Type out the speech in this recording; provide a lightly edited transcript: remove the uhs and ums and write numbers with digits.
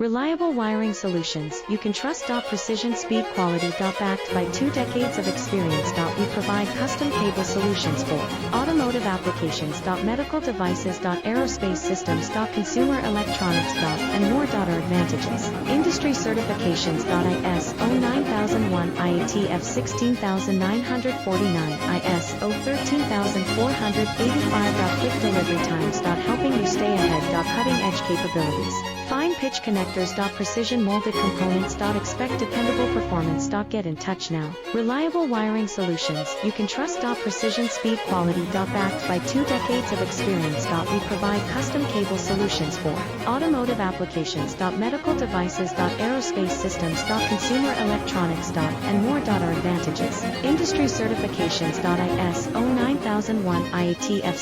Reliable wiring solutions you can trust. Precision, speed, quality. Backed by 2 decades of experience. We provide custom cable solutions for automotive applications. Medical devices. Aerospace systems. Consumer electronics. And more. Our advantages: industry certifications. ISO 9001, IATF 16949, ISO 13485. Quick delivery times. Helping you stay ahead. Cutting edge capabilities. Fine pitch connectors. Precision molded components. Expect dependable performance. Get in touch now. Reliable wiring solutions you can trust. Precision, speed, quality. Backed by 2 decades of experience. We provide custom cable solutions for automotive applications. Medical devices. Aerospace systems. Consumer electronics. And more. Our advantages: industry certifications. ISO 9001, IATF